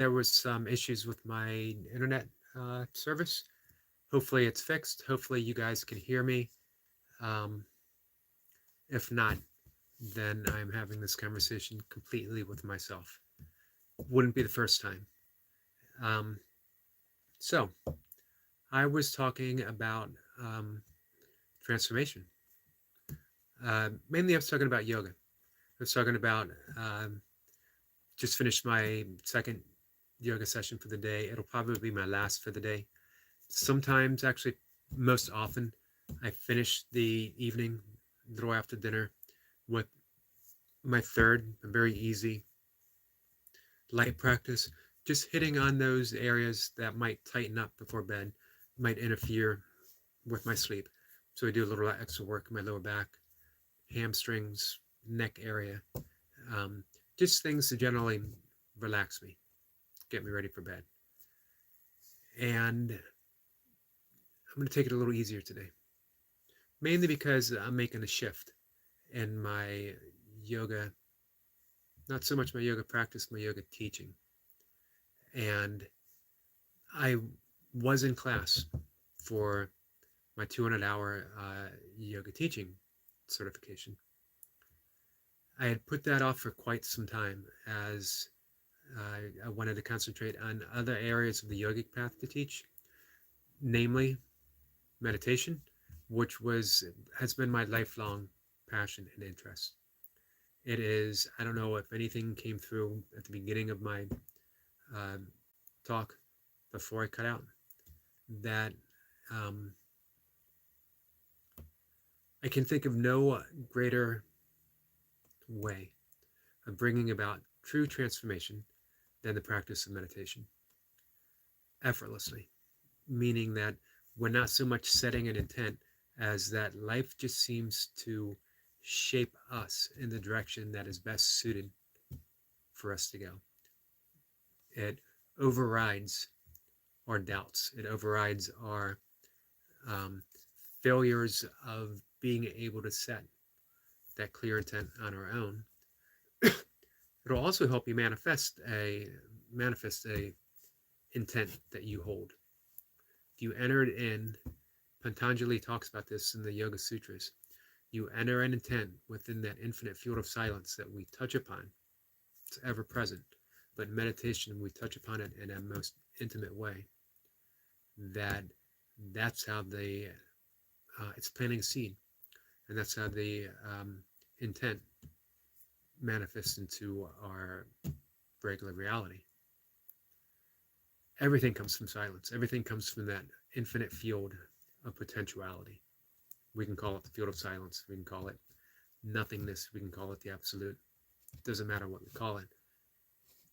There was some issues with my internet service. Hopefully it's fixed. Hopefully you guys can hear me. Um, if not, then I'm having this conversation completely with myself. Wouldn't be the first time. Um, so I was talking about transformation. Mainly, I was talking about yoga. I was talking about um, just finished my second yoga session for the day. It'll probably be my last for the day. Sometimes, actually, most often, I finish the evening, a little after dinner, with my third, a very easy, light practice, just hitting on those areas that might tighten up before bed, might interfere with my sleep. So I do a little extra work in my lower back, hamstrings, neck area, um, just things to generally relax me, get me ready for bed. And I'm going to take it a little easier today, mainly because I'm making a shift in my yoga, not so much my yoga practice, my yoga teaching. And I was in class for my 200-hour yoga teaching certification. I had put that off for quite some time as I wanted to concentrate on other areas of the yogic path to teach, namely meditation, which has been my lifelong passion and interest. It is, I don't know if anything came through at the beginning of my uh, talk before I cut out, that um, I can think of no greater way of bringing about true transformation than the practice of meditation effortlessly, meaning that we're not so much setting an intent as that life just seems to shape us in the direction that is best suited for us to go. It overrides our doubts, it overrides our um, failures of being able to set that clear intent on our own. It'll also help you manifest a intent that you hold. If you entered in, Patanjali talks about this in the Yoga Sutras. You enter an intent within that infinite field of silence that we touch upon. It's ever present. But in meditation, we touch upon it in a most intimate way. That's how it's planting a seed. And that's how the intent manifests into our regular reality. Everything comes from silence. Everything comes from that infinite field of potentiality. We can call it the field of silence. We can call it nothingness. We can call it the absolute. It doesn't matter what we call it.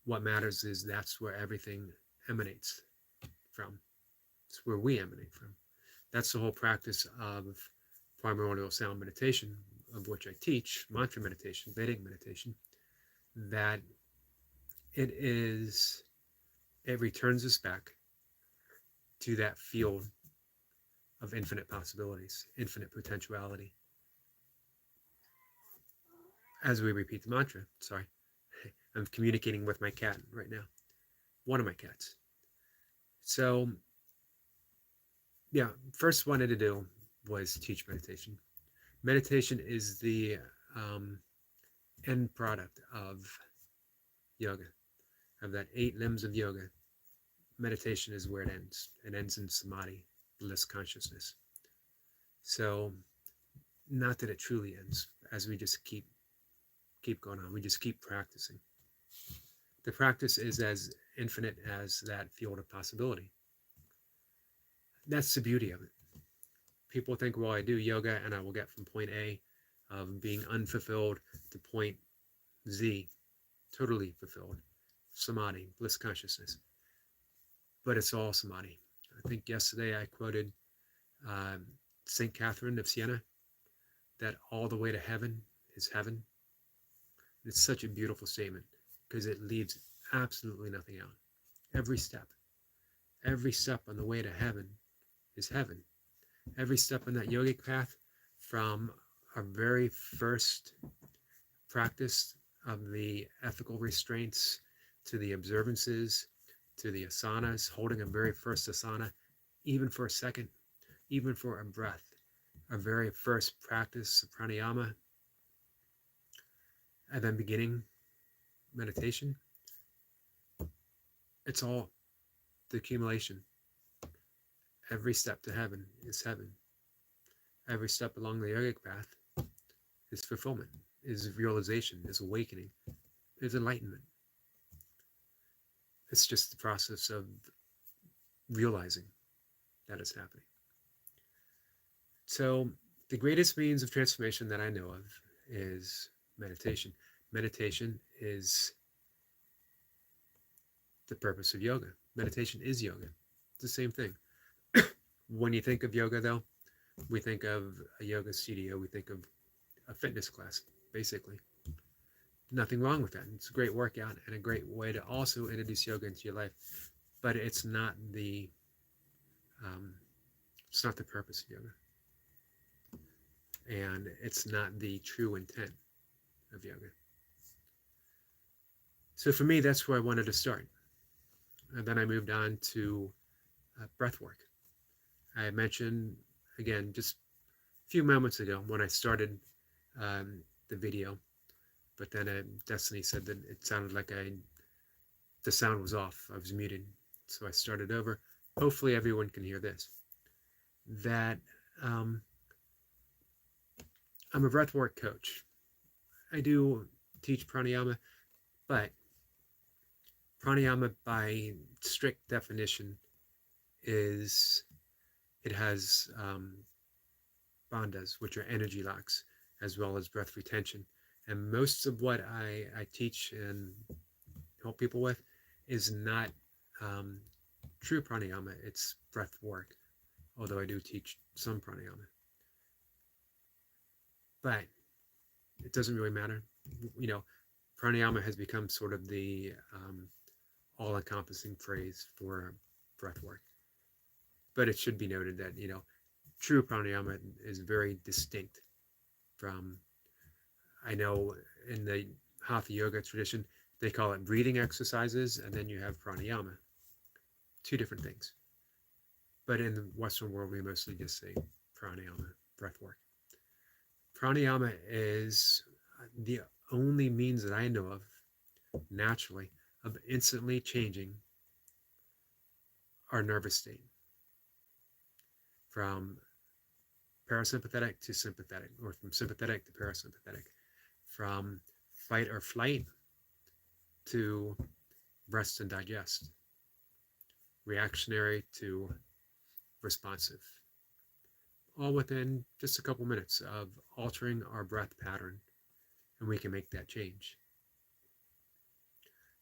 What matters is that's where everything emanates from. It's where we emanate from. That's the whole practice of primordial sound meditation, of which I teach, mantra meditation, Vedic meditation, that it returns us back to that field of infinite possibilities, infinite potentiality. As we repeat the mantra, sorry, I'm communicating with my cat right now, one of my cats. So, yeah, first wanted to do was teach meditation. Meditation is the end product of yoga, of that 8 limbs of yoga. Meditation is where it ends. It ends in samadhi, bliss consciousness. So, not that it truly ends, as we just keep going on. We just keep practicing. The practice is as infinite as that field of possibility. That's the beauty of it. People think, well, I do yoga and I will get from point A of being unfulfilled to point Z, totally fulfilled. Samadhi, bliss consciousness. But it's all samadhi. I think yesterday I quoted St. Catherine of Siena, that all the way to heaven is heaven. It's such a beautiful statement because it leaves absolutely nothing out. Every step on the way to heaven is heaven. Every step on that yogic path, from our very first practice of the ethical restraints to the observances to the asanas, holding a very first asana, even for a second, even for a breath, our very first practice of pranayama, and then beginning meditation. It's all the accumulation. Every step to heaven is heaven. Every step along the yogic path is fulfillment, is realization, is awakening, is enlightenment. It's just the process of realizing that it's happening. So the greatest means of transformation that I know of is meditation. Meditation is the purpose of yoga. Meditation is yoga. It's the same thing. When you think of yoga, though, we think of a yoga studio, we think of a fitness class, basically. Nothing wrong with that. It's a great workout and a great way to also introduce yoga into your life, but it's not the purpose of yoga, and it's not the true intent of yoga. So for me, that's where I wanted to start, and then I moved on to breath work. I mentioned again just a few moments ago when I started the video, but then Destiny said that it sounded like the sound was off. I was muted. So I started over. Hopefully everyone can hear this. That I'm a breathwork coach. I do teach pranayama, but pranayama by strict definition it has bandhas, which are energy locks, as well as breath retention. And most of what I teach and help people with is not true pranayama, it's breath work, although I do teach some pranayama. But it doesn't really matter. You know, pranayama has become sort of the all-encompassing phrase for breath work. But it should be noted that, you know, true pranayama is very distinct from, I know in the Hatha yoga tradition, they call it breathing exercises, and then you have pranayama. Two different things. But in the Western world, we mostly just say pranayama, breath work. Pranayama is the only means that I know of, naturally, of instantly changing our nervous state from parasympathetic to sympathetic, or from sympathetic to parasympathetic, from fight or flight to rest and digest, reactionary to responsive, all within just a couple minutes of altering our breath pattern, and we can make that change.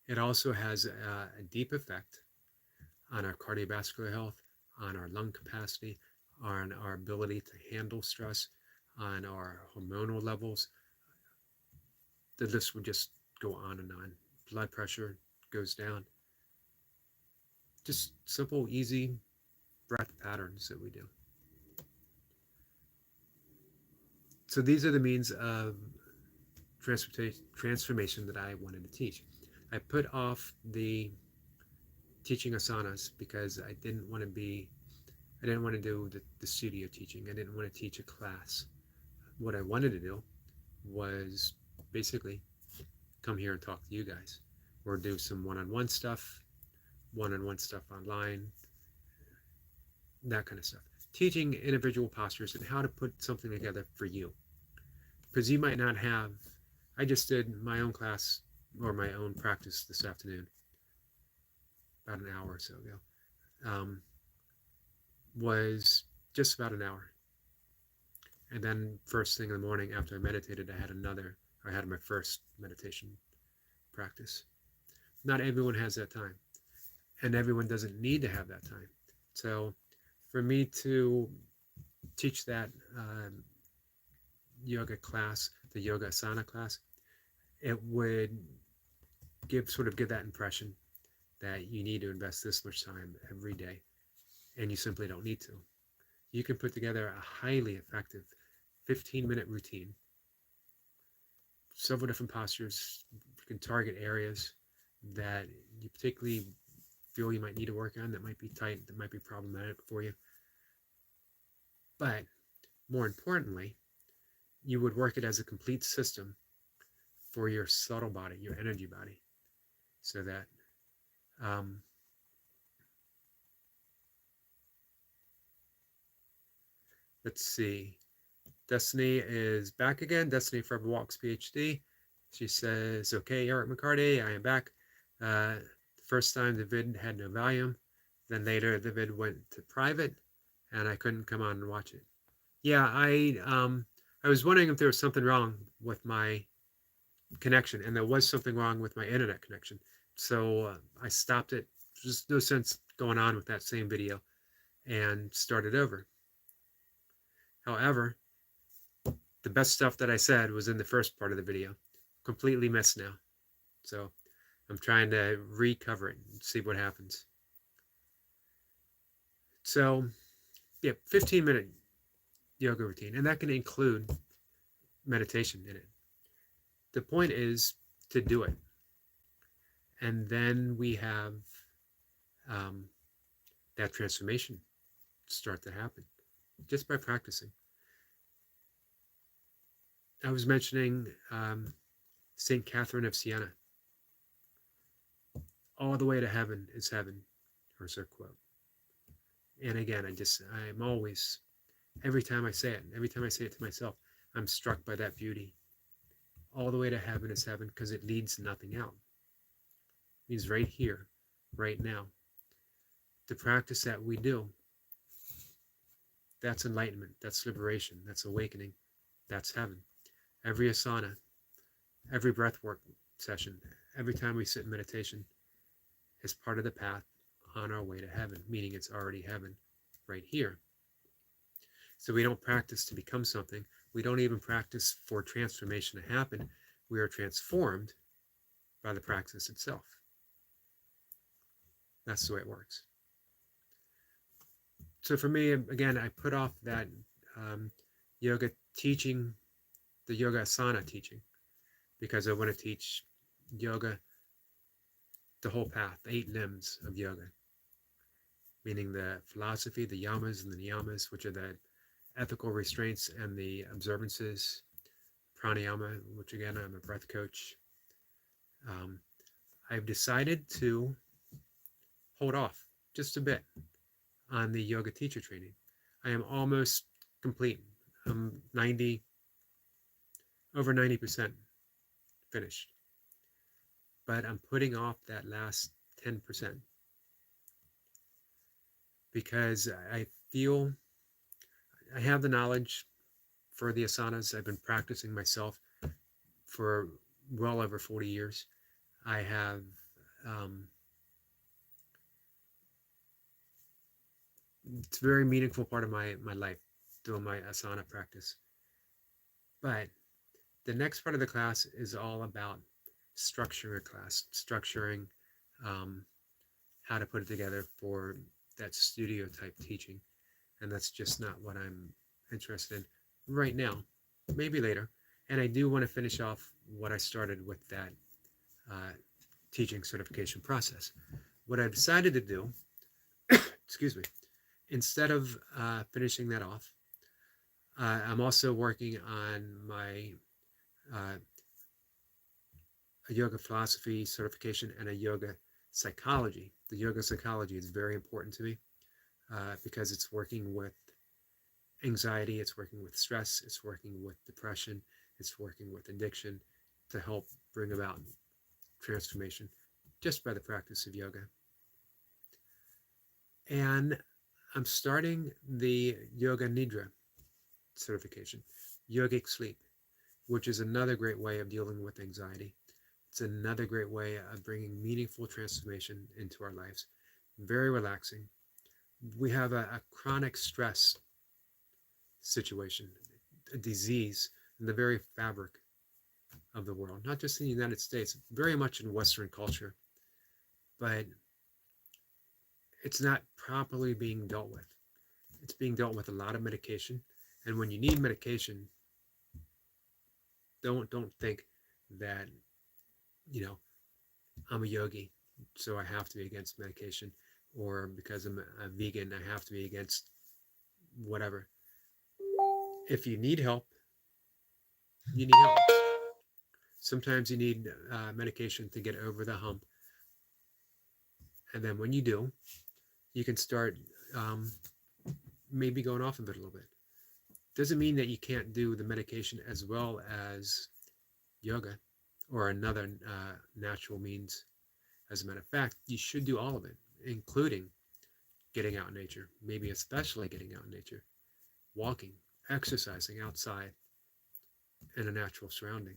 It also has a deep effect on our cardiovascular health, on our lung capacity, on our ability to handle stress, on our hormonal levels. The list would just go on and on. Blood pressure goes down. Just simple, easy breath patterns that we do. So these are the means of transformation that I wanted to teach. I put off the teaching asanas because I didn't want to do the studio teaching. I didn't want to teach a class. What I wanted to do was basically come here and talk to you guys, or do some one-on-one stuff online, that kind of stuff. Teaching individual postures and how to put something together for you. Because you might not have, I just did my own class or my own practice this afternoon, about an hour or so ago. Was just about an hour. And then first thing in the morning after I meditated, I had my first meditation practice. Not everyone has that time, and everyone doesn't need to have that time. So for me to teach that yoga class, the yoga asana class, it would give that impression that you need to invest this much time every day, and you simply don't need to. You can put together a highly effective 15-minute routine, several different postures. You can target areas that you particularly feel you might need to work on that might be tight, that might be problematic for you. But more importantly, you would work it as a complete system for your subtle body, your energy body, so that let's see. Destiny is back again. Destiny Forever Walks, PhD. She says, okay, Eric McCarty, I am back. The first time the vid had no volume. Then later the vid went to private and I couldn't come on and watch it. Yeah, I was wondering if there was something wrong with my connection, and there was something wrong with my internet connection. So I stopped it. There's no sense going on with that same video and started over. However, the best stuff that I said was in the first part of the video. Completely missed now. So I'm trying to recover it and see what happens. So, yeah, 15-minute yoga routine, and that can include meditation in it. The point is to do it. And then we have that transformation start to happen just by practicing. I was mentioning St. Catherine of Siena. All the way to heaven is heaven, or her quote. And again, I'm always, every time I say it to myself, I'm struck by that beauty. All the way to heaven is heaven, because it leads nothing out. It means right here, right now. The practice that we do, that's enlightenment, that's liberation, that's awakening, that's heaven. Every asana, every breathwork session, every time we sit in meditation is part of the path on our way to heaven, meaning it's already heaven right here. So we don't practice to become something. We don't even practice for transformation to happen. We are transformed by the practice itself. That's the way it works. So for me, again, I put off that yoga teaching, the yoga asana teaching, because I want to teach yoga, the whole path, the 8 limbs of yoga, meaning the philosophy, the yamas and the niyamas, which are the ethical restraints and the observances, pranayama, which again, I'm a breath coach. I've decided to hold off just a bit on the yoga teacher training. I am almost complete. I'm over 90% finished. But I'm putting off that last 10% because I feel I have the knowledge for the asanas. I've been practicing myself for well over 40 years. I have it's a very meaningful part of my life, doing my asana practice. But the next part of the class is all about structuring a class, structuring how to put it together for that studio type teaching. And that's just not what I'm interested in right now, maybe later. And I do want to finish off what I started with that teaching certification process. What I decided to do, excuse me, instead of finishing that off, I'm also working on my a yoga philosophy certification and a yoga psychology. The yoga psychology is very important to me because it's working with anxiety, it's working with stress, it's working with depression, it's working with addiction to help bring about transformation just by the practice of yoga. And I'm starting the Yoga Nidra certification, yogic sleep, which is another great way of dealing with anxiety. It's another great way of bringing meaningful transformation into our lives. Very relaxing. We have a chronic stress situation, a disease in the very fabric of the world, not just in the United States, very much in Western culture, but it's not properly being dealt with. It's being dealt with a lot of medication. And when you need medication, don't think that, I'm a yogi so I have to be against medication, or because I'm a vegan, I have to be against whatever. If you need help, you need help. Sometimes you need medication to get over the hump, and then when you do, you can start um, maybe going off of it a little bit. Doesn't mean that you can't do the medication as well as yoga or another natural means. As a matter of fact, you should do all of it, including getting out in nature, maybe especially getting out in nature, walking, exercising outside in a natural surrounding.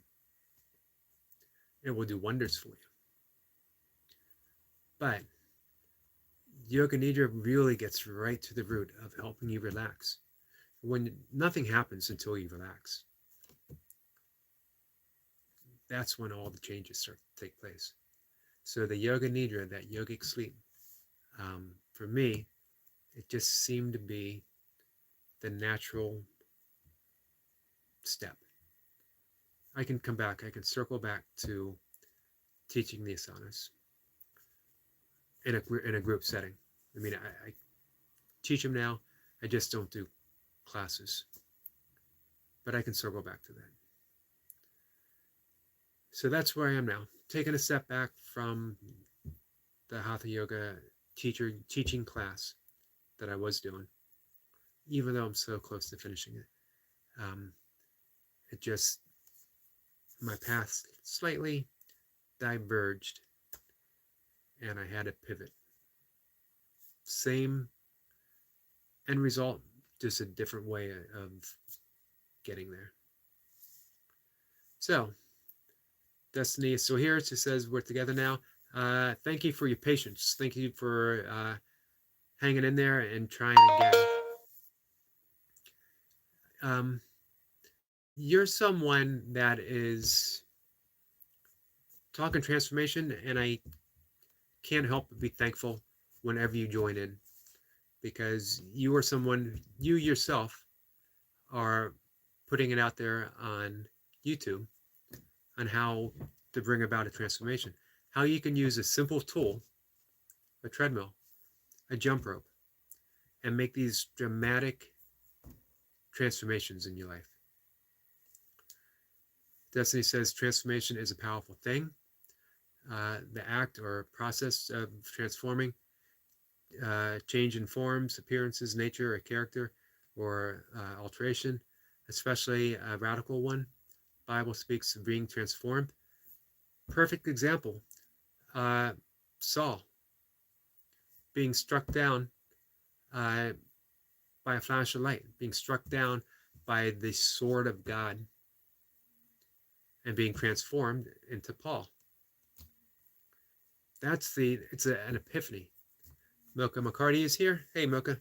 It will do wonders for you. But yoga nidra really gets right to the root of helping you relax. When nothing happens until you relax, that's when all the changes start to take place. So the yoga nidra, that yogic sleep, for me, it just seemed to be the natural step. I can come back, I can circle back to teaching the asanas in a group setting. I mean, I teach them now. I just don't do classes, but I can circle back to that. So that's where I am now, taking a step back from the hatha yoga teaching class that I was doing, even though I'm so close to finishing it. It just, my path slightly diverged, and I had to pivot. Same end result, just a different way of getting there. So Destiny is still here. She says we're together now. Thank you for your patience. Thank you for hanging in there and trying again. You're someone that is talking transformation, and I can't help but be thankful whenever you join in, because you are someone, you yourself are putting it out there on YouTube on how to bring about a transformation, how you can use a simple tool, a treadmill, a jump rope, and make these dramatic transformations in your life. Destiny says transformation is a powerful thing. The act or process of transforming, change in forms, appearances, nature, or character, or alteration, especially a radical one. Bible speaks of being transformed. Perfect example, Saul being struck down by a flash of light, being struck down by the sword of God, and being transformed into Paul. It's an epiphany. Milka McCarty is here. Hey, Milka.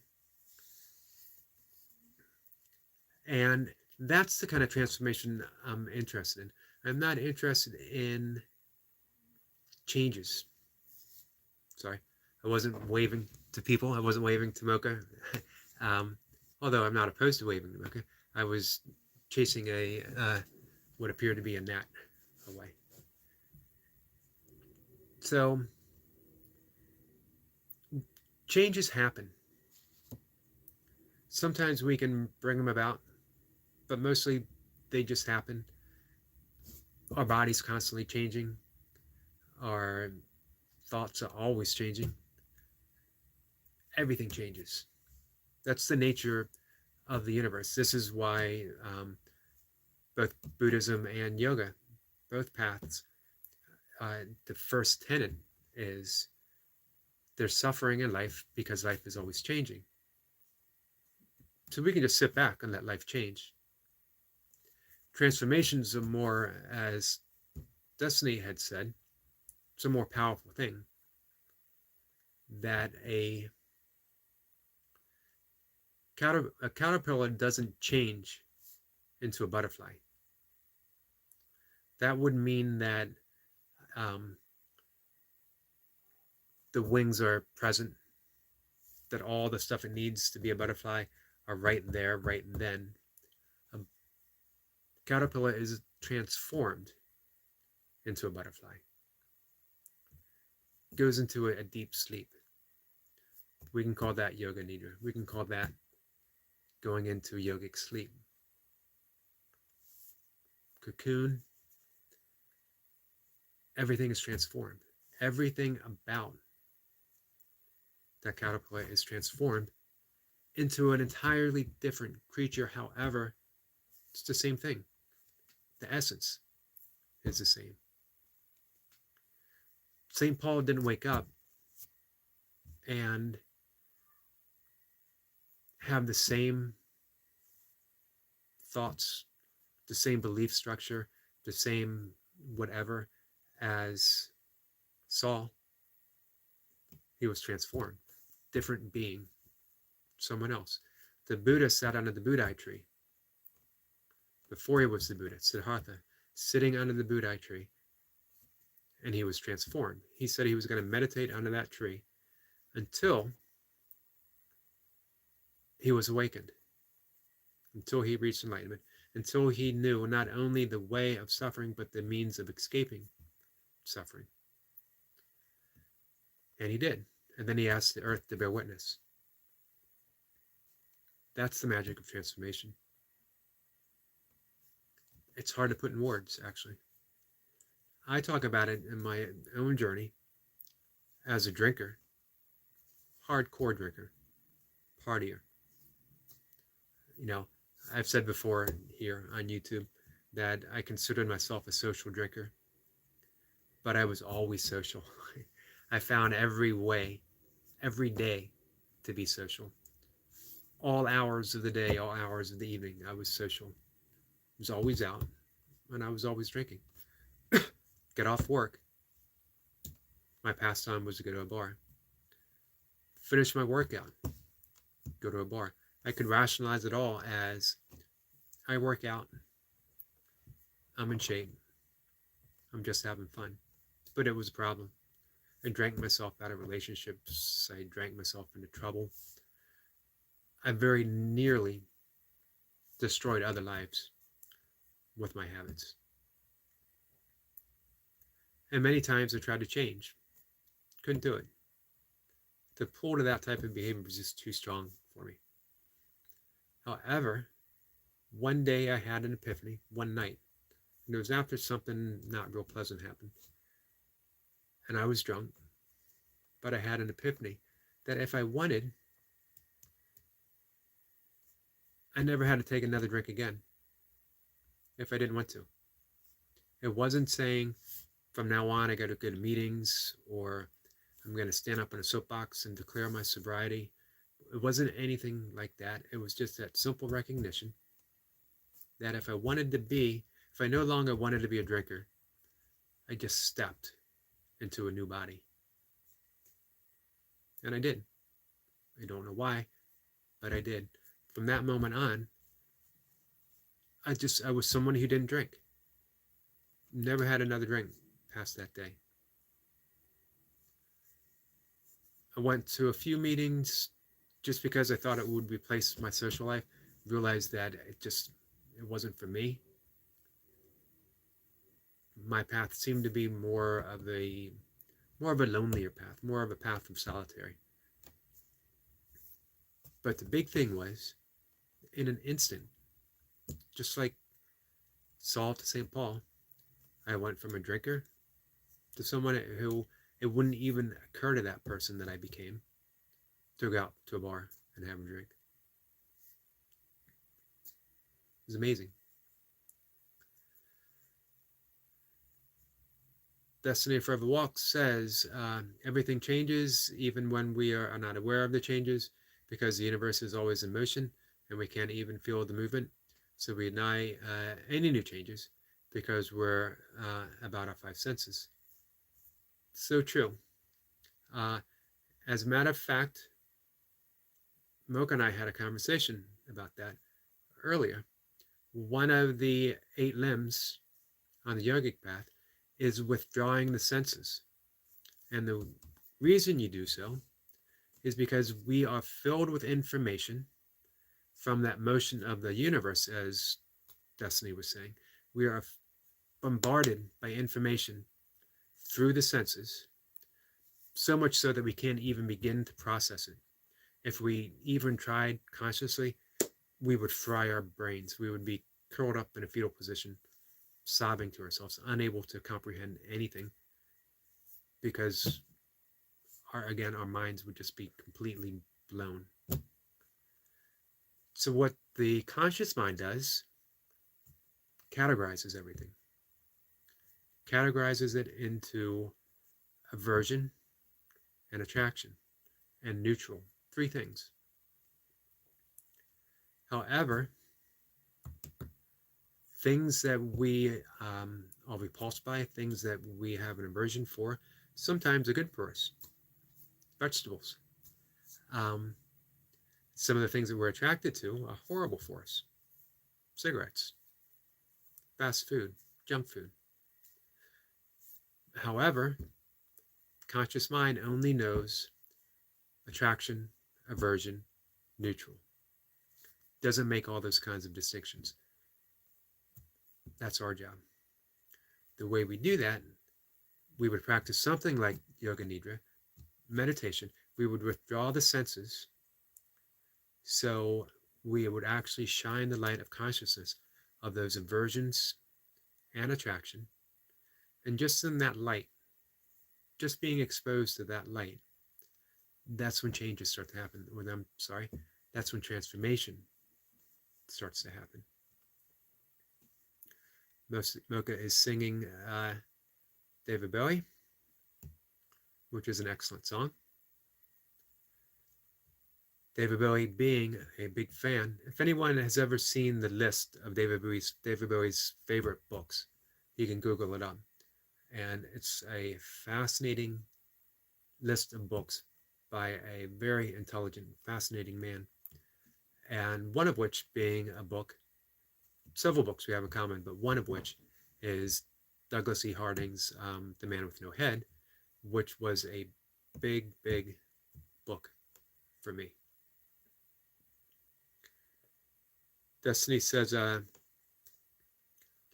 And that's the kind of transformation I'm interested in. I'm not interested in changes. Sorry, I wasn't waving to people. I wasn't waving to Mocha. Although I'm not opposed to waving to Mocha. I was chasing what appeared to be a gnat away. So changes happen. Sometimes we can bring them about, but mostly they just happen. Our body's constantly changing. Our thoughts are always changing. Everything changes. That's the nature of the universe. This is why both Buddhism and yoga, both paths, the first tenet is there's suffering in life because life is always changing. So we can just sit back and let life change. Transformations are more, as Destiny had said, it's a more powerful thing. That a caterpillar doesn't change into a butterfly. That would mean that the wings are present, that all the stuff it needs to be a butterfly are right there, right then. A caterpillar is transformed into a butterfly. goes into a deep sleep. We can call that yoga nidra. We can call that going into yogic sleep. Cocoon, everything is transformed. Everything about that caterpillar is transformed into an entirely different creature. However, it's the same thing. The essence is the same. St. Paul didn't wake up and have the same thoughts, the same belief structure, the same whatever as Saul. He was transformed, different being, someone else. The Buddha sat under the Buddha tree before he was the Buddha, Siddhartha, sitting under the Buddha tree, and he was transformed. He said he was going to meditate under that tree until he was awakened, until he reached enlightenment, until he knew not only the way of suffering, but the means of escaping suffering. And he did. And then he asked the earth to bear witness. That's the magic of transformation. It's hard to put in words, actually. I talk about it in my own journey as a drinker, hardcore drinker, partier. You know, I've said before here on YouTube that I considered myself a social drinker, but I was always social. I found every way, every day, to be social. All hours of the day, all hours of the evening, I was social. I was always out, and I was always drinking. Get off work. My pastime was to go to a bar. Finish my workout. Go to a bar. I could rationalize it all as I work out. I'm in shape. I'm just having fun. But it was a problem. I drank myself out of relationships. I drank myself into trouble. I very nearly destroyed other lives with my habits. And many times I tried to change. Couldn't do it. The pull to that type of behavior was just too strong for me. However, one day I had an epiphany, one night. And it was after something not real pleasant happened. And I was drunk. But I had an epiphany that if I wanted, I never had to take another drink again. If I didn't want to. It wasn't saying from now on I got to go to meetings or I'm going to stand up in a soapbox and declare my sobriety. It wasn't anything like that. It was just that simple recognition that if I no longer wanted to be a drinker, I just stepped into a new body. And I did. I don't know why, but I did. From that moment on, I was someone who didn't drink. Never had another drink past that day. I went to a few meetings just because I thought it would replace my social life. Realized that it wasn't for me. My path seemed to be more of a lonelier path, more of a path of solitary. But the big thing was, in an instant, just like Saul to St. Paul, I went from a drinker to someone who it wouldn't even occur to that person that I became to go out to a bar and have a drink. It was amazing. Destiny Forever Walk says everything changes even when we are not aware of the changes because the universe is always in motion and we can't even feel the movement. So we deny any new changes because we're about our five senses. So true. As a matter of fact, Mocha and I had a conversation about that earlier. One of the 8 limbs on the yogic path is withdrawing the senses. And the reason you do so is because we are filled with information from that motion of the universe, as Destiny was saying. We are bombarded by information through the senses, so much so that we can't even begin to process it. If we even tried consciously, we would fry our brains. We would be curled up in a fetal position, sobbing to ourselves, unable to comprehend anything, because our minds would just be completely blown. So what the conscious mind does, categorizes everything. Categorizes it into aversion and attraction and neutral. 3 things. However, things that we are repulsed by, things that we have an aversion for, sometimes are good for us. Vegetables. Some of the things that we're attracted to are horrible for us. Cigarettes, fast food, junk food. However, conscious mind only knows attraction, aversion, neutral. Doesn't make all those kinds of distinctions. That's our job. The way we do that, we would practice something like yoga nidra, meditation. We would withdraw the senses, so we would actually shine the light of consciousness of those aversions and attraction. And just in that light, just being exposed to that light, that's when changes start to happen. That's when transformation starts to happen. Mocha is singing David Bowie, which is an excellent song. David Bowie being a big fan. If anyone has ever seen the list of David Bowie's favorite books, you can Google it up. And it's a fascinating list of books by a very intelligent, fascinating man. And one of which being a book, several books we have in common, but one of which is Douglas E. Harding's The Man with No Head, which was a big, big book for me. Destiny says,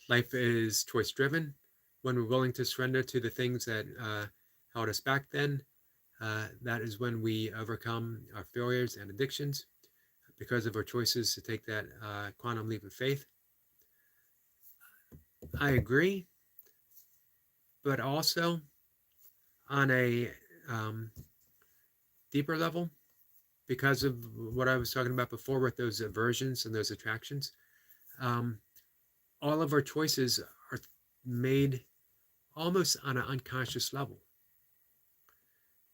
life is choice driven. When we're willing to surrender to the things that held us back then, that is when we overcome our failures and addictions because of our choices to take that quantum leap of faith. I agree, but also on a deeper level, because of what I was talking about before with those aversions and those attractions, all of our choices are made almost on an unconscious level,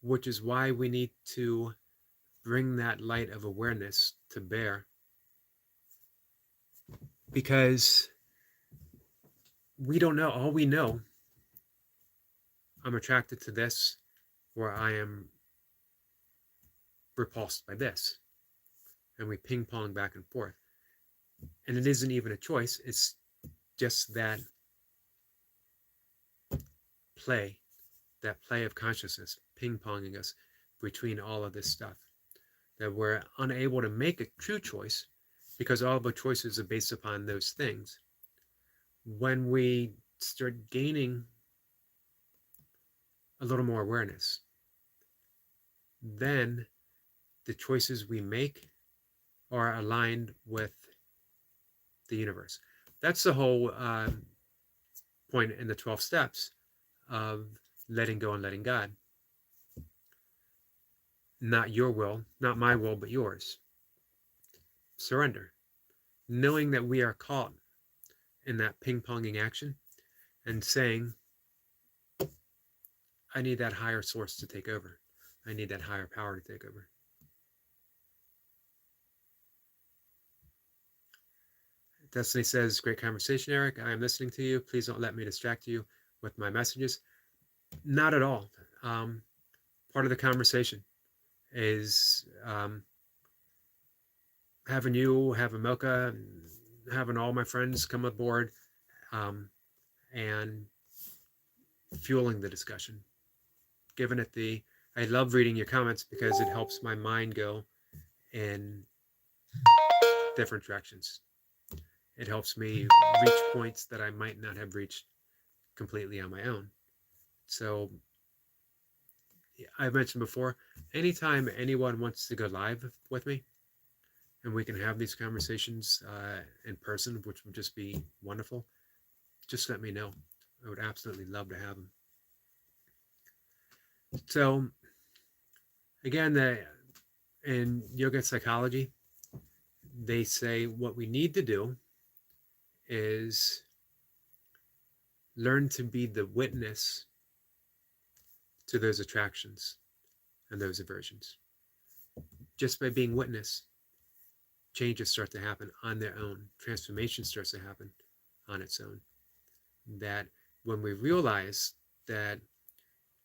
which is why we need to bring that light of awareness to bear, because we don't know. All we know, I'm attracted to this, or I am repulsed by this, and we ping pong back and forth, and it isn't even a choice. It's just that play of consciousness ping-ponging us between all of this stuff, that we're unable to make a true choice because all of our choices are based upon those things. When we start gaining a little more awareness, then the choices we make are aligned with the universe. That's the whole point in the 12 steps of letting go and letting God. Not your will, not my will, but yours. Surrender. Knowing that we are caught in that ping-ponging action and saying, I need that higher source to take over. I need that higher power to take over. Destiny says, great conversation, Eric. I am listening to you. Please don't let me distract you with my messages. Not at all. Part of the conversation is having you, having Mocha, having all my friends come aboard, and fueling the discussion. Giving it I love reading your comments because it helps my mind go in different directions. It helps me reach points that I might not have reached completely on my own. So I've mentioned before, anytime anyone wants to go live with me and we can have these conversations in person, which would just be wonderful, just let me know. I would absolutely love to have them. So, again, in yoga psychology, they say what we need to do is learn to be the witness to those attractions and those aversions. Just by being witness, changes start to happen on their own. Transformation starts to happen on its own. That when we realize that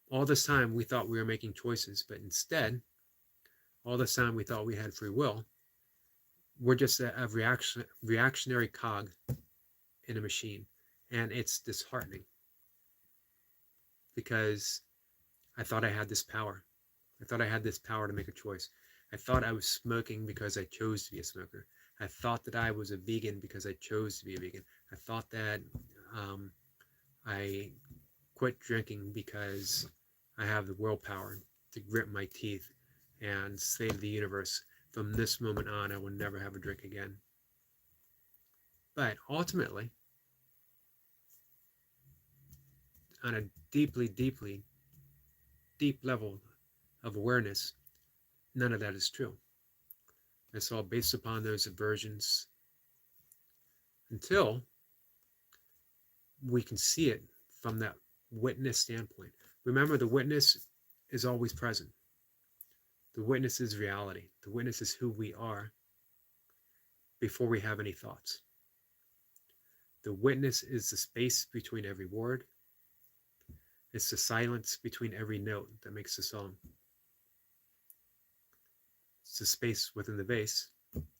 all this time we thought we were making choices, but instead, all this time we thought we had free will, we're just a reactionary cog in a machine. And it's disheartening because I thought I had this power. I thought I had this power to make a choice. I thought I was smoking because I chose to be a smoker. I thought that I was a vegan because I chose to be a vegan. I thought that I quit drinking because I have the willpower to grit my teeth and say to the universe, from this moment on, I will never have a drink again. But ultimately, on a deeply, deeply, deep level of awareness, none of that is true. It's all based upon those aversions until we can see it from that witness standpoint. Remember, the witness is always present. The witness is reality. The witness is who we are before we have any thoughts. The witness is the space between every word. It's the silence between every note that makes the song. It's the space within the vase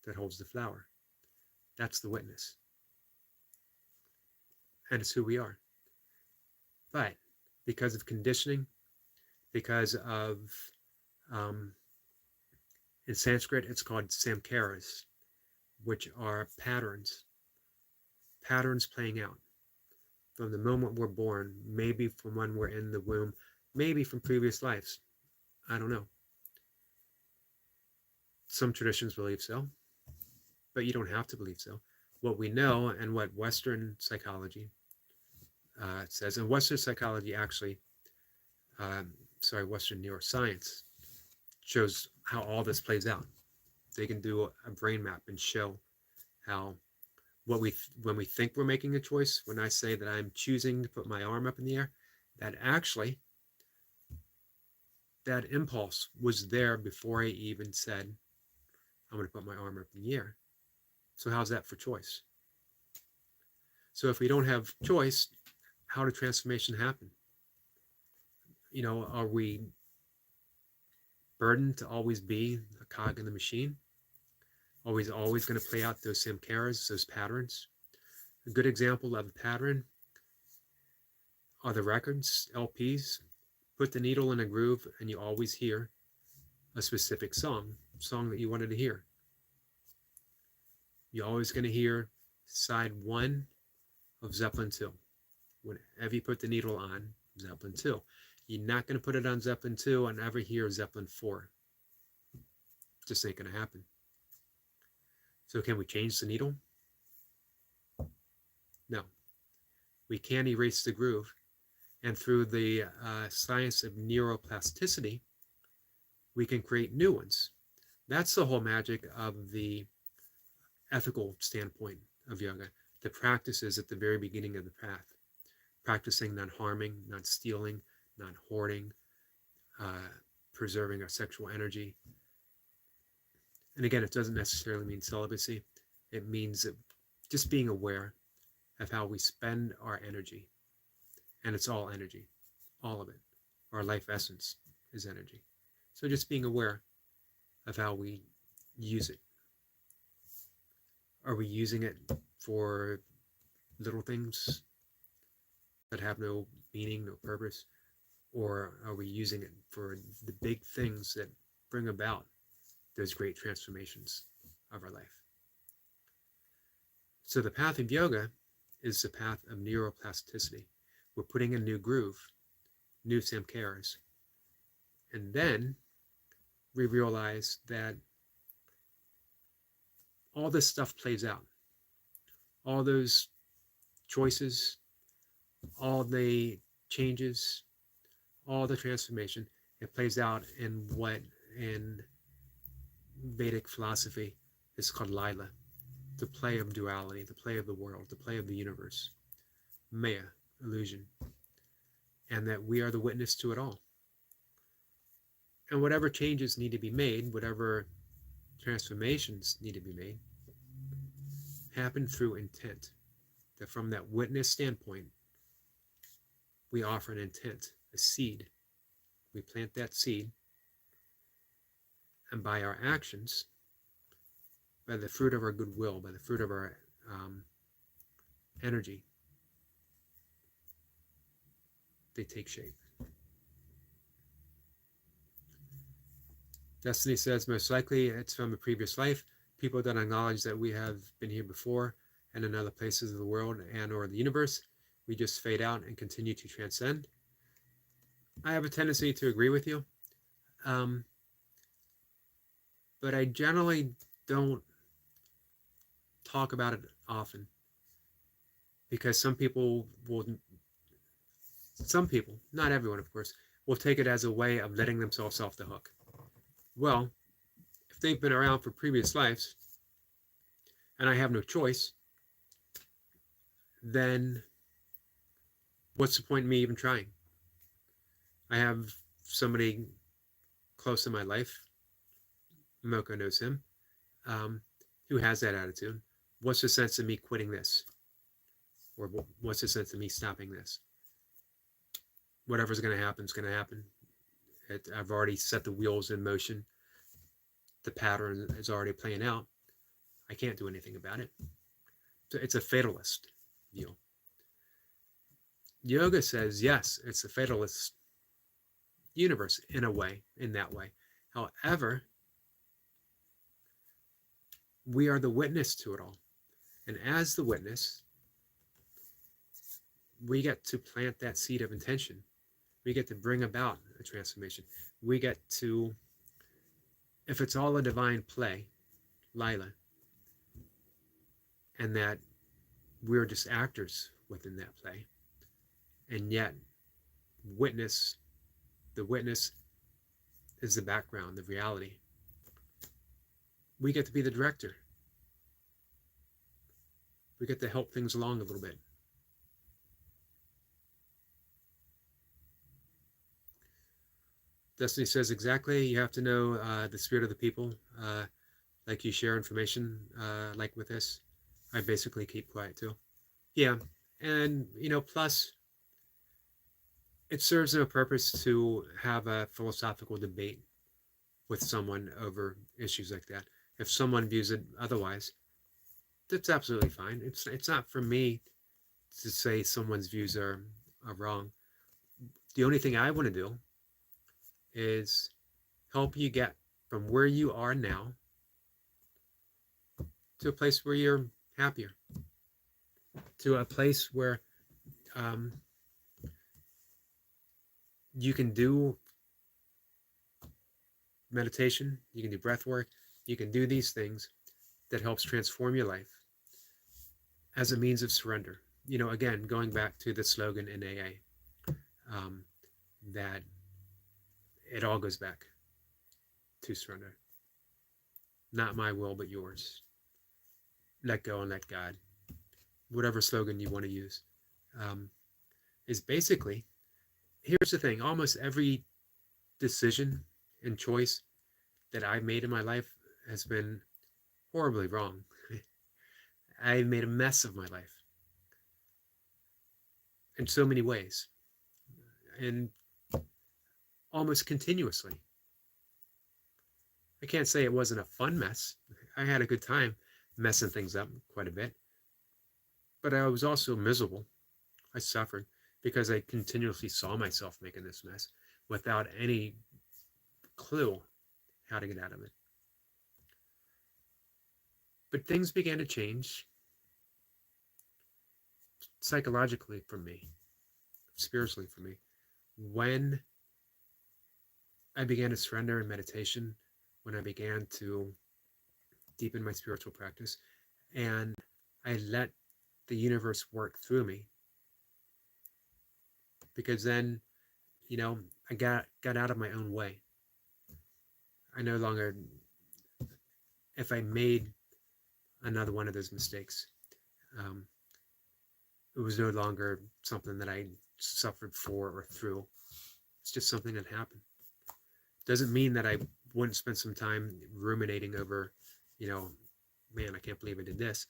that holds the flower. That's the witness. And it's who we are. But because of conditioning, because of, in Sanskrit, it's called samskaras, which are patterns playing out from the moment we're born, maybe from when we're in the womb, maybe from previous lives. I don't know. Some traditions believe so, but you don't have to believe so. What we know and what Western psychology says, and Western psychology actually, Western neuroscience shows how all this plays out. They can do a brain map and show how when we think we're making a choice, when I say that I'm choosing to put my arm up in the air, that actually that impulse was there before I even said I'm going to put my arm up in the air. So how's that for choice? So if we don't have choice, how did transformation happen? Are we burdened to always be a cog in the machine? Always going to play out those samskaras, those patterns? A good example of a pattern are the records, LPs. Put the needle in a groove and you always hear a specific song that you wanted to hear. You're always going to hear side 1 of Zeppelin 2. Whenever you put the needle on Zeppelin 2. You're not going to put it on Zeppelin 2 and ever hear Zeppelin 4. Just ain't going to happen. So can we change the needle? No. We can erase the groove. And through the science of neuroplasticity, we can create new ones. That's the whole magic of the ethical standpoint of yoga. The practices at the very beginning of the path. Practicing non-harming, not stealing, not hoarding, preserving our sexual energy. And again, it doesn't necessarily mean celibacy. It means just being aware of how we spend our energy. And it's all energy, all of it. Our life essence is energy. So just being aware of how we use it. Are we using it for little things that have no meaning, no purpose? Or are we using it for the big things that bring about those great transformations of our life? So the path of yoga is the path of neuroplasticity. We're putting a new groove, new samskaras, And then we realize that all this stuff plays out. All those choices, all the changes, all the transformation, it plays out in what in Vedic philosophy is called Lila, the play of duality, the play of the world, the play of the universe, Maya, illusion, and that we are the witness to it all. And whatever changes need to be made, whatever transformations need to be made, happen through intent. That from that witness standpoint, we offer an intent, a seed. We plant that seed, and by our actions, by the fruit of our goodwill, by the fruit of our energy, they take shape. Destiny says most likely it's from a previous life. People don't acknowledge that we have been here before and in other places of the world and or the universe. We just fade out and continue to transcend. I have a tendency to agree with you, but I generally don't talk about it often because some people, not everyone of course, will take it as a way of letting themselves off the hook. Well, if they've been around for previous lives and I have no choice, then what's the point in me even trying? I have somebody close in my life, Moko knows him, who has that attitude. What's the sense of me quitting this? Or what's the sense of me stopping this? Whatever's going to happen is going to happen. I've already set the wheels in motion. The pattern is already playing out. I can't do anything about it. So it's a fatalist view. Yoga says, yes, it's a fatalist universe in a way, in that way. However, we are the witness to it all. And as the witness, we get to plant that seed of intention. We get to bring about a transformation. We get to, if it's all a divine play, Lila, and that we're just actors within that play, and yet the witness is the background, the reality. We get to be the director. We get to help things along a little bit. Destiny says exactly, you have to know the spirit of the people. Like you share information like with this. I basically keep quiet too. Yeah, and plus it serves no purpose to have a philosophical debate with someone over issues like that. If someone views it otherwise, that's absolutely fine. It's not for me to say someone's views are wrong. The only thing I want to do is help you get from where you are now to a place where you're happier, to a place where you can do meditation, you can do breath work, you can do these things that helps transform your life as a means of surrender. Again, going back to the slogan in AA, that it all goes back to surrender. Not my will, but yours. Let go and let God. Whatever slogan you want to use. Is basically, here's the thing, almost every decision and choice that I've made in my life has been horribly wrong. I made a mess of my life in so many ways, and almost continuously. I can't say it wasn't a fun mess. I had a good time messing things up quite a bit, but I was also miserable. I suffered because I continuously saw myself making this mess without any clue how to get out of it. But things began to change psychologically for me, spiritually for me, when I began to surrender in meditation, when I began to deepen my spiritual practice, and I let the universe work through me, because then, I got out of my own way. I no longer, if I made another one of those mistakes, um, it was no longer something that I suffered for or through. It's just something that happened. Doesn't mean that I wouldn't spend some time ruminating over, you know, man, I can't believe I did this.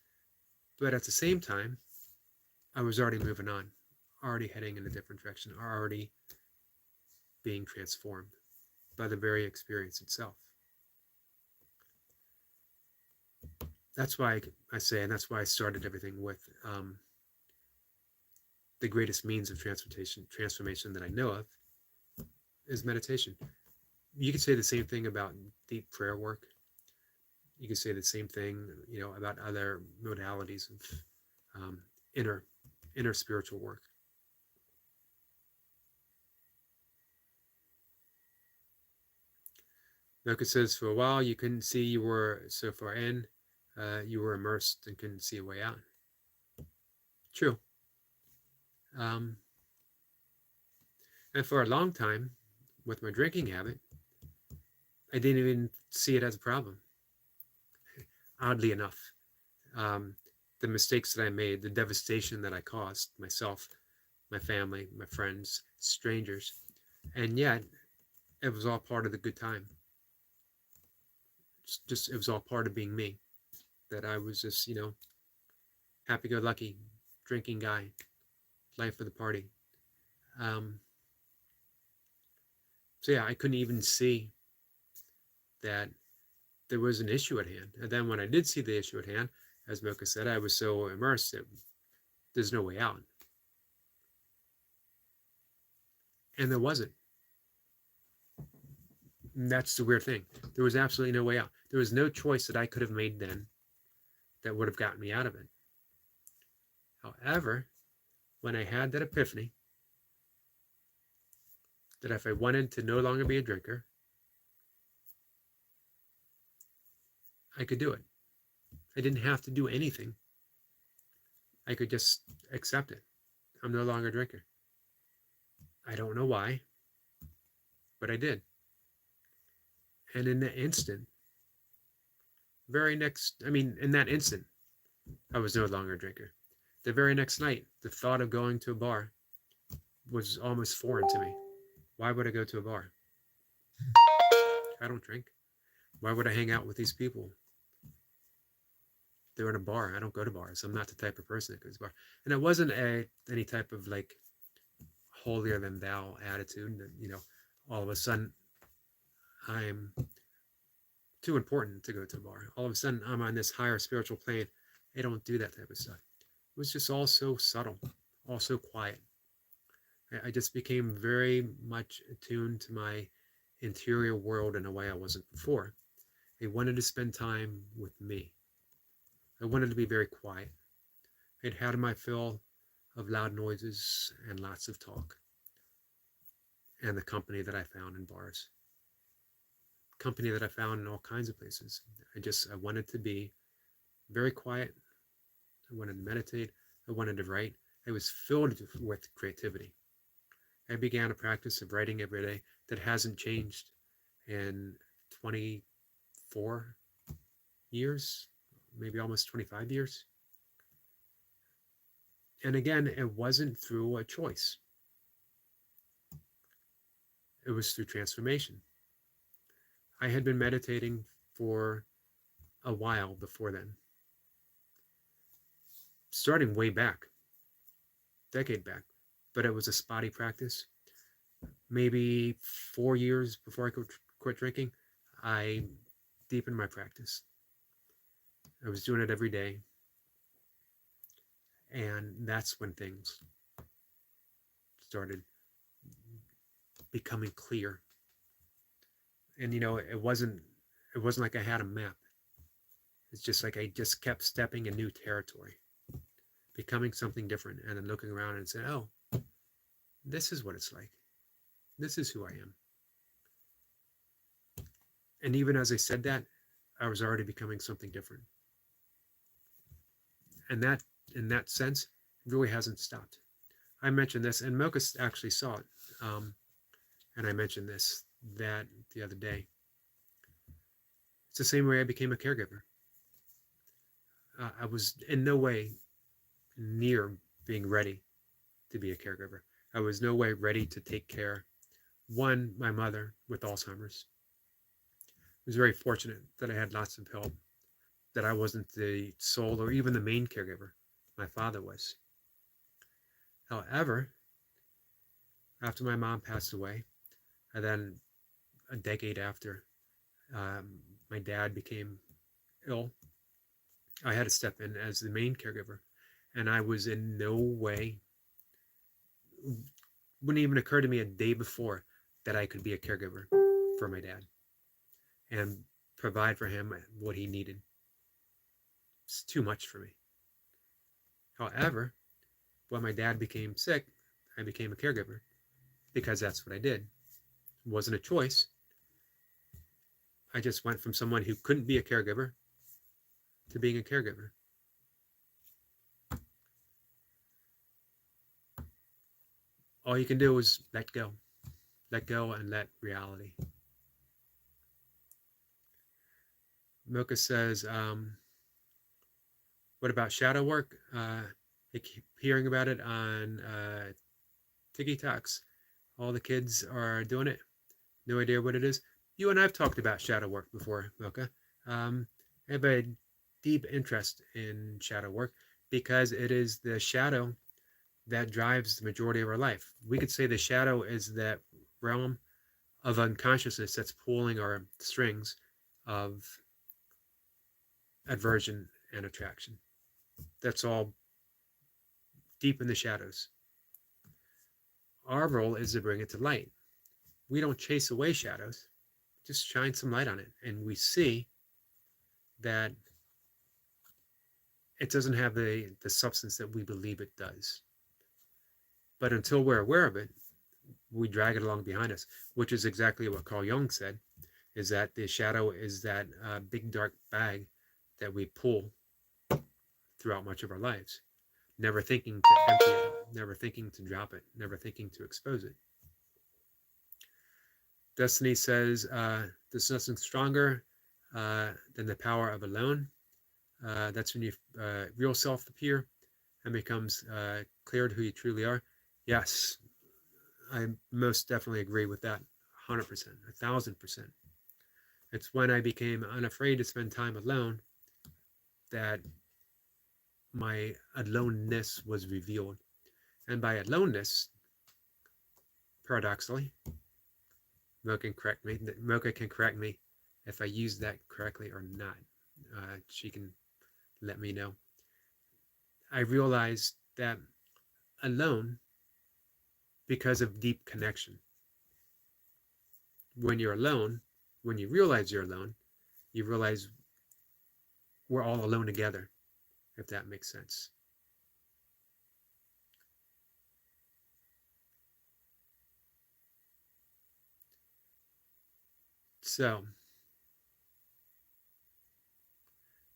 But at the same time, I was already moving on, already heading in a different direction, already being transformed by the very experience itself. That's why I say, and that's why I started everything with the greatest means of transformation that I know of is meditation. You could say the same thing about deep prayer work. You could say the same thing, about other modalities of um, inner inner spiritual work. Noka says, for a while you couldn't see you were so far in, you were immersed and couldn't see a way out. True. Um, and for a long time, with my drinking habit, I didn't even see it as a problem. Oddly enough, um, the mistakes that I made, the devastation that I caused myself, my family, my friends, strangers, and yet it was all part of the good time. It was all part of being me. That I was just, happy-go-lucky drinking guy, life of the party. Um, so yeah, I couldn't even see that there was an issue at hand. And then when I did see the issue at hand, as Mocha said, I was so immersed that there's no way out. And there wasn't. And that's the weird thing. There was absolutely no way out. There was no choice that I could have made then that would have gotten me out of it. However, when I had that epiphany, that if I wanted to no longer be a drinker, I could do it. I didn't have to do anything. I could just accept it. I'm no longer a drinker. I don't know why, but I did. And in that instant, in that instant, I was no longer a drinker. The very next night, the thought of going to a bar was almost foreign to me. Why would I go to a bar? I don't drink. Why would I hang out with these people? They're in a bar. I don't go to bars. I'm not the type of person that goes to bar. And it wasn't any type of like holier than thou attitude that, all of a sudden I'm too important to go to a bar. All of a sudden I'm on this higher spiritual plane. I don't do that type of stuff. It was just all so subtle, all so quiet. I just became very much attuned to my interior world in a way I wasn't before. I wanted to spend time with me. I wanted to be very quiet. I'd had my fill of loud noises and lots of talk, and the company that I found in bars, company that I found in all kinds of places. I wanted to be very quiet. I wanted to meditate. I wanted to write. I was filled with creativity. I began a practice of writing every day that hasn't changed in 24 years, maybe almost 25 years. And again, it wasn't through a choice. It was through transformation. I had been meditating for a while before then, starting way back, decade back, but it was a spotty practice. Maybe 4 years before I could quit drinking, I deepened my practice. I was doing it every day, and that's when things started becoming clear. And it wasn't like I had a map. It's just like I just kept stepping in new territory, becoming something different, and then looking around and saying, oh, this is what it's like. This is who I am. And even as I said that, I was already becoming something different. And that, in that sense, really hasn't stopped. I mentioned this, and Mocha actually saw it. And I mentioned this that the other day. It's the same way I became a caregiver. I was in no way near being ready to be a caregiver. I was no way ready to take care. One, my mother with Alzheimer's. I was very fortunate that I had lots of help, that I wasn't the sole or even the main caregiver. My father was. However, after my mom passed away, and then a decade after, my dad became ill, I had to step in as the main caregiver. And I was in no way, wouldn't even occur to me a day before that I could be a caregiver for my dad and provide for him what he needed. It's too much for me. However, when my dad became sick, I became a caregiver because that's what I did. It wasn't a choice. I just went from someone who couldn't be a caregiver to being a caregiver. All you can do is let go. Let go and let reality. Mocha says, what about shadow work? I keep hearing about it on TikToks. All the kids are doing it. No idea what it is. You and I have talked about shadow work before, Mocha. I have a deep interest in shadow work because it is the shadow that drives the majority of our life. We could say the shadow is that realm of unconsciousness that's pulling our strings of aversion and attraction. That's all deep in the shadows. Our role is to bring it to light. We don't chase away shadows, just shine some light on it. And we see that it doesn't have the substance that we believe it does. But until we're aware of it, we drag it along behind us, which is exactly what Carl Jung said, is that the shadow is that big dark bag that we pull throughout much of our lives, never thinking to empty it, never thinking to drop it, never thinking to expose it. Destiny says, there's nothing stronger than the power of alone. That's when you real self appear and becomes clear to who you truly are. Yes, I most definitely agree with that. 100%, 1,000%. It's when I became unafraid to spend time alone that my aloneness was revealed. And by aloneness, paradoxically, Mocha can correct me if I use that correctly or not. She can let me know. I realized that alone because of deep connection. When you're alone, when you realize you're alone, you realize we're all alone together, if that makes sense. So,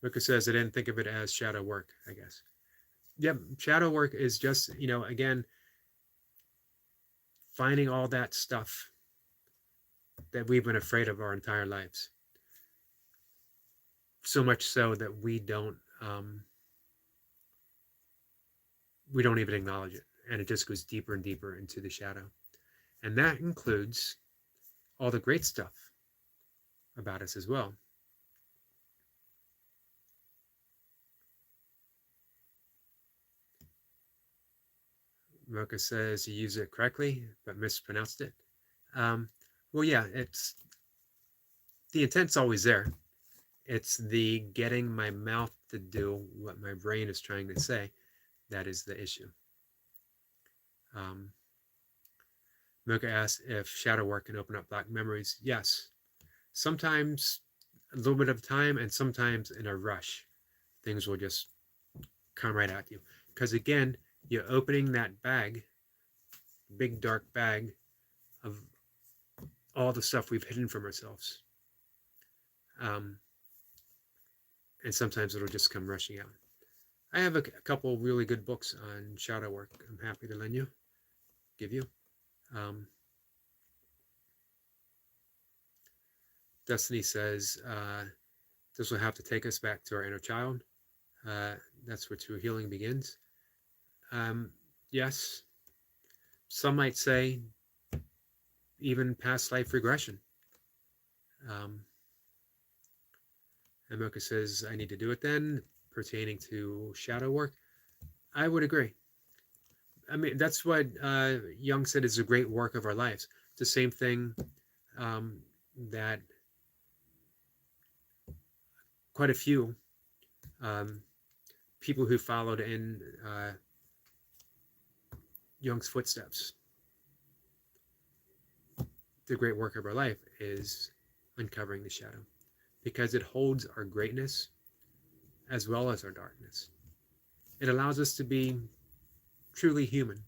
Mocha says, I didn't think of it as shadow work, I guess. Yep, shadow work is just, again, finding all that stuff that we've been afraid of our entire lives. So much so that we don't even acknowledge it, and it just goes deeper and deeper into the shadow. And that includes all the great stuff about us as well. Mocha says you use it correctly, but mispronounced it. Well, yeah, it's the intent's always there. It's the getting my mouth to do what my brain is trying to say that is the issue. Mocha asks if shadow work can open up black memories. Yes. Sometimes a little bit of time, and sometimes in a rush, things will just come right at you. Because again, you're opening that bag, big dark bag of all the stuff we've hidden from ourselves. And sometimes it'll just come rushing out. I have a couple really good books on shadow work. I'm happy to give you. Destiny says this will have to take us back to our inner child. That's where true healing begins. Yes, some might say even past life regression. Amoka says, I need to do it then, pertaining to shadow work. I would agree. I mean, that's what Jung said is a great work of our lives. It's the same thing that quite a few people who followed in Jung's footsteps. The great work of our life is uncovering the shadow, because it holds our greatness as well as our darkness. It allows us to be truly human,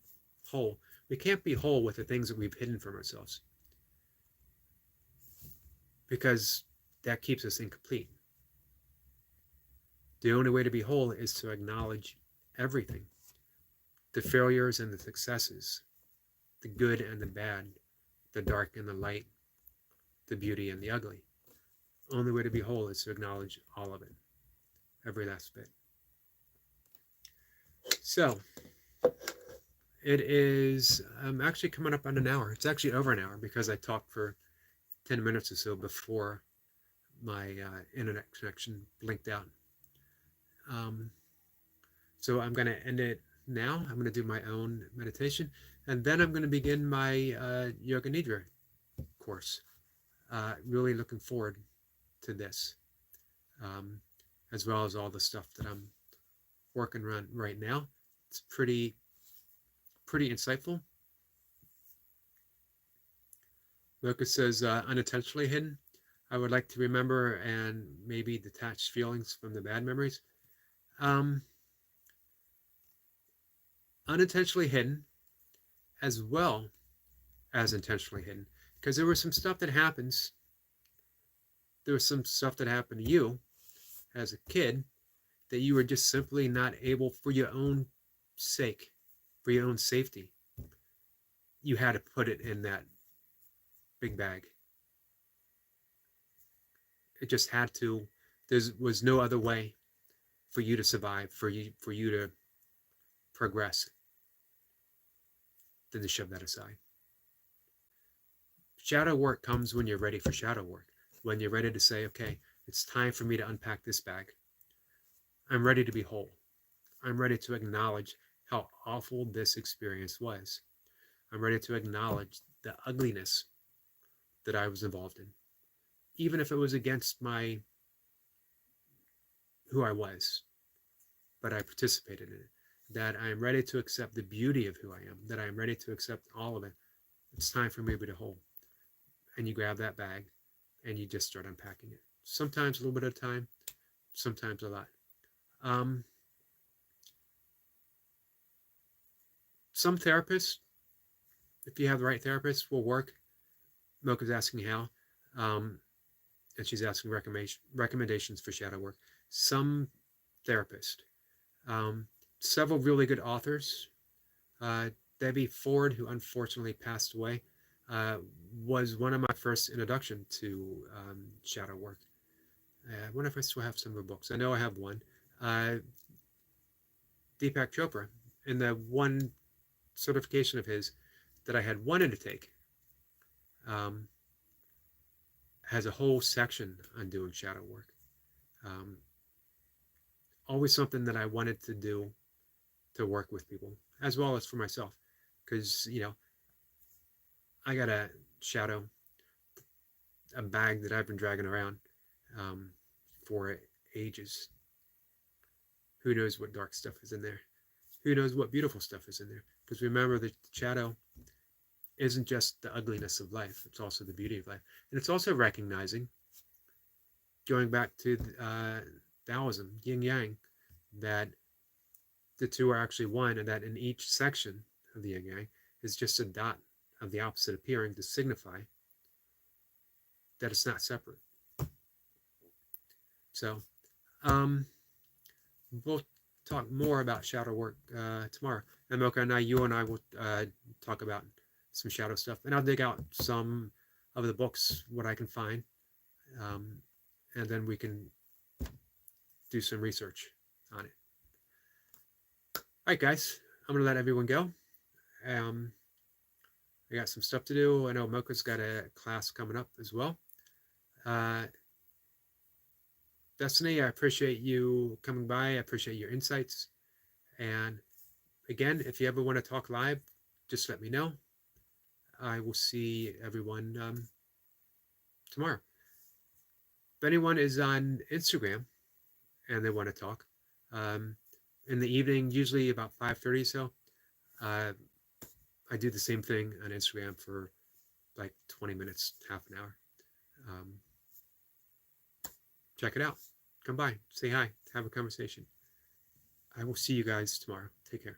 whole. We can't be whole with the things that we've hidden from ourselves, because that keeps us incomplete. The only way to be whole is to acknowledge everything, the failures and the successes, the good and the bad, the dark and the light, the beauty and the ugly. Only way to be whole is to acknowledge all of it, every last bit. So it is actually coming up on an hour. It's actually over an hour because I talked for 10 minutes or so before my internet connection blinked out. So I'm going to end it now. I'm going to do my own meditation, and then I'm going to begin my Yoga Nidra course. Really looking forward to this, as well as all the stuff that I'm working on right now. It's pretty insightful. Mocha says, unintentionally hidden. I would like to remember and maybe detach feelings from the bad memories. Unintentionally hidden as well as intentionally hidden, because there was some stuff that happens. There was some stuff that happened to you as a kid that you were just simply not able, for your own sake, for your own safety, you had to put it in that big bag. It just had to. There was no other way for you to survive, for you to progress, than to shove that aside. Shadow work comes when you're ready for shadow work. When you're ready to say, okay, it's time for me to unpack this bag. I'm ready to be whole. I'm ready to acknowledge how awful this experience was. I'm ready to acknowledge the ugliness that I was involved in, even if it was against who I was, but I participated in it. That I am ready to accept the beauty of who I am, that I am ready to accept all of it. It's time for me to be whole. And you grab that bag and you just start unpacking it. Sometimes a little bit at a time, sometimes a lot. Some therapists, if you have the right therapist, will work. Mocha's asking how, and she's asking recommendations for shadow work. Some therapist, several really good authors. Debbie Ford, who unfortunately passed away, was one of my first introduction to shadow work. I wonder if I still have some of her books. I know I have one. Deepak Chopra, and the one certification of his that I had wanted to take has a whole section on doing shadow work. Always something that I wanted to do, to work with people, as well as for myself, because I got a shadow, a bag that I've been dragging around for ages. Who knows what dark stuff is in there? Who knows what beautiful stuff is in there? Because remember, the shadow isn't just the ugliness of life, it's also the beauty of life. And it's also recognizing, going back to Taoism, yin yang, that the two are actually one, and that in each section of the yin yang is just a dot of the opposite appearing to signify that it's not separate. So we'll talk more about shadow work tomorrow. And Mocha and you and I will talk about some shadow stuff, and I'll dig out some of the books what I can find, and then we can do some research on it. All right, guys, I'm gonna let everyone go. I got some stuff to do. I know Mocha's got a class coming up as well. Destiny, I appreciate you coming by. I appreciate your insights. And again, if you ever want to talk live, just let me know. I will see everyone tomorrow. If anyone is on Instagram and they want to talk, in the evening, usually about 5:30 so, I do the same thing on Instagram for like 20 minutes, half an hour. Check it out. Come by, say hi, have a conversation. I will see you guys tomorrow. Take care.